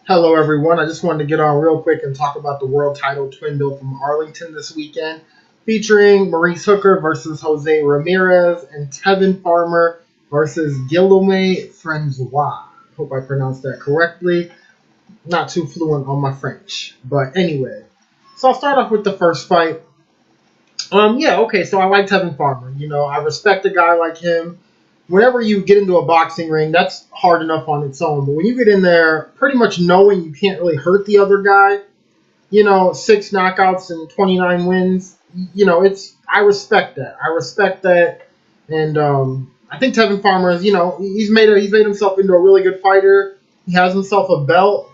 Hello, everyone. I just wanted to get on real quick and talk about the world title twin bill from Arlington this weekend, featuring Maurice Hooker versus Jose Ramirez and Tevin Farmer versus Guillaume Frenois. Hope I pronounced that correctly. Not too fluent on my French, but anyway. So I'll start off with the first fight. Yeah, okay. So I like Tevin Farmer. I respect a guy like him. Whenever you get into a boxing ring, that's hard enough on its own. But when you get in there, pretty much knowing you can't really hurt the other guy, six knockouts and 29 wins, it's I respect that. I respect that, and I think Tevin Farmer is, he's made himself into a really good fighter. He has himself a belt.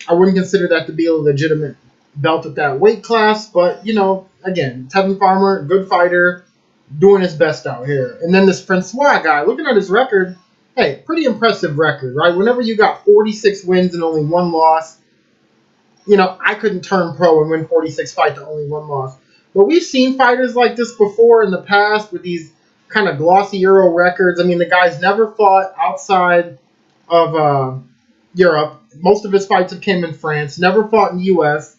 I wouldn't consider that to be a legitimate belt at that weight class, but again, Tevin Farmer, good fighter, doing his best out here. And then this Frenois guy, looking at his record, hey, pretty impressive record, right? Whenever you got 46 wins and only one loss, I couldn't turn pro and win 46 fights to only one loss. But we've seen fighters like this before in the past with these kind of glossy Euro records. I mean, the guy's never fought outside of Europe. Most of his fights have came in France. Never fought in the U.S.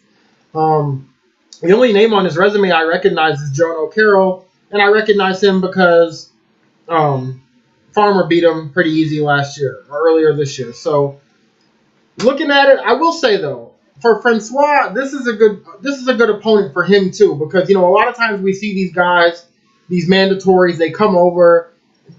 The only name on his resume I recognize is Joan O'Carroll, and I recognize him because Farmer beat him pretty easy last year or earlier this year. So looking at it, I will say though, for Francois, this is a good opponent for him too, because a lot of times we see these guys, these mandatories, they come over,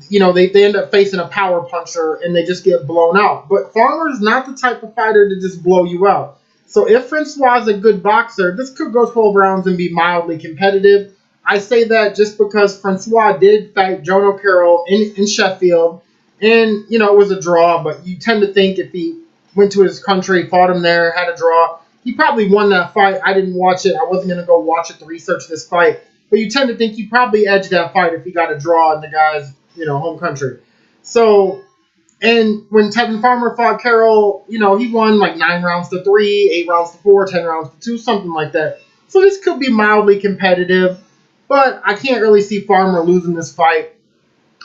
they end up facing a power puncher and they just get blown out. But Farmer's not the type of fighter to just blow you out. So if Francois is a good boxer, this could go 12 rounds and be mildly competitive. I say that just because Francois did fight Joan O'Carroll in Sheffield, and it was a draw. But you tend to think if he went to his country, fought him there, had a draw, he probably won that fight. I didn't watch it. I wasn't gonna go watch it to research this fight. But you tend to think he probably edged that fight if he got a draw in the guy's home country. So. And when Tevin Farmer fought Carroll, he won like 9 rounds to 3, 8 rounds to 4, 10 rounds to 2, something like that. So this could be mildly competitive, but I can't really see Farmer losing this fight.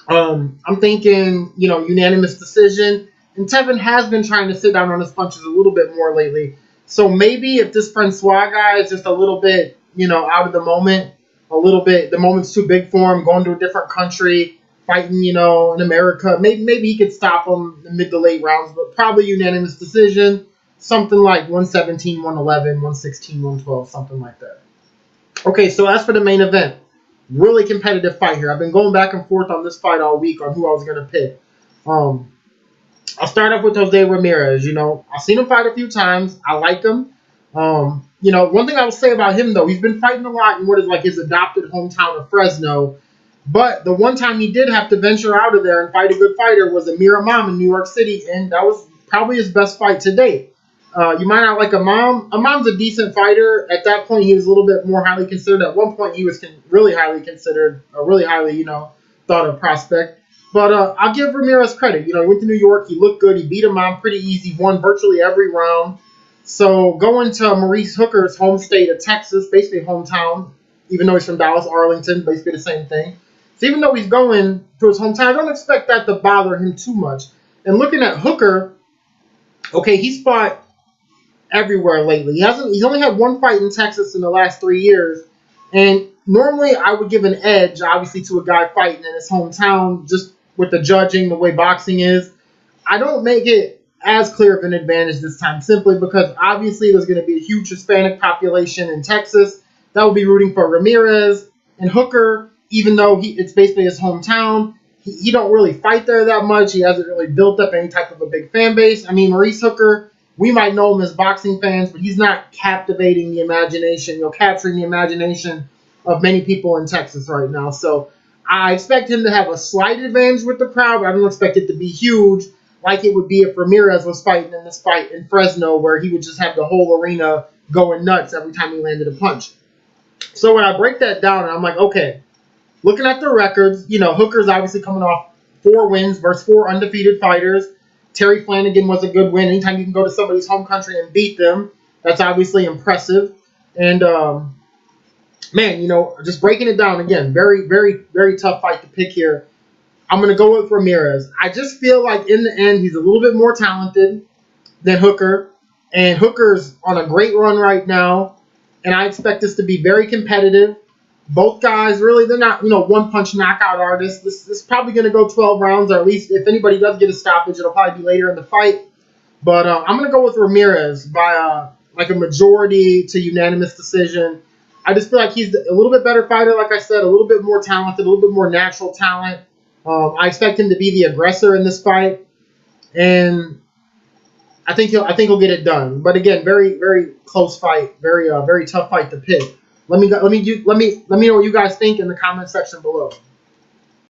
I'm thinking, unanimous decision. And Tevin has been trying to sit down on his punches a little bit more lately. So maybe if this Francois guy is just a little bit, out of the moment, a little bit, the moment's too big for him, going to a different country, fighting, in America. Maybe he could stop him in mid to late rounds, but probably unanimous decision. Something like 117, 111, 116, 112, something like that. Okay, so as for the main event, really competitive fight here. I've been going back and forth on this fight all week on who I was going to pick. I'll start off with Jose Ramirez. I've seen him fight a few times. I like him. One thing I will say about him, though, he's been fighting a lot in what is like his adopted hometown of Fresno. But the one time he did have to venture out of there and fight a good fighter was Amir Imam in New York City, and that was probably his best fight to date. You might not like Imam. Imam's a decent fighter. At that point, he was a little bit more highly considered. At one point, he was really highly considered, a really highly, thought of prospect. But I'll give Ramirez credit. He went to New York. He looked good. He beat Imam pretty easy, won virtually every round. So going to Maurice Hooker's home state of Texas, basically hometown, even though he's from Dallas, Arlington, basically the same thing. So even though he's going to his hometown, I don't expect that to bother him too much. And looking at Hooker, okay, he's fought everywhere lately. He's only had one fight in Texas in the last 3 years. And normally I would give an edge, obviously, to a guy fighting in his hometown, just with the judging, the way boxing is. I don't make it as clear of an advantage this time, simply because obviously there's going to be a huge Hispanic population in Texas that will be rooting for Ramirez. And Hooker, even though it's basically his hometown, he don't really fight there that much. He hasn't really built up any type of a big fan base. I mean, Maurice Hooker, we might know him as boxing fans, but he's not captivating the imagination, capturing the imagination of many people in Texas right now. So I expect him to have a slight advantage with the crowd, but I don't expect it to be huge like it would be if Ramirez was fighting in this fight in Fresno, where he would just have the whole arena going nuts every time he landed a punch. So when I break that down, I'm like, okay, looking at the records, Hooker's obviously coming off 4 wins versus 4 undefeated fighters. Terry Flanagan was a good win. Anytime you can go to somebody's home country and beat them, that's obviously impressive. And, just breaking it down again, very, very, very tough fight to pick here. I'm going to go with Ramirez. I just feel like in the end, he's a little bit more talented than Hooker. And Hooker's on a great run right now, and I expect this to be very competitive. Both guys, really, they're not, one-punch knockout artists. This is probably going to go 12 rounds, or at least if anybody does get a stoppage, it'll probably be later in the fight. But I'm going to go with Ramirez by like a majority to unanimous decision. I just feel like he's a little bit better fighter, like I said, a little bit more talented, a little bit more natural talent. I expect him to be the aggressor in this fight, and I think he'll get it done. But again, very very close fight, very tough fight to pick. Let me know what you guys think in the comment section below.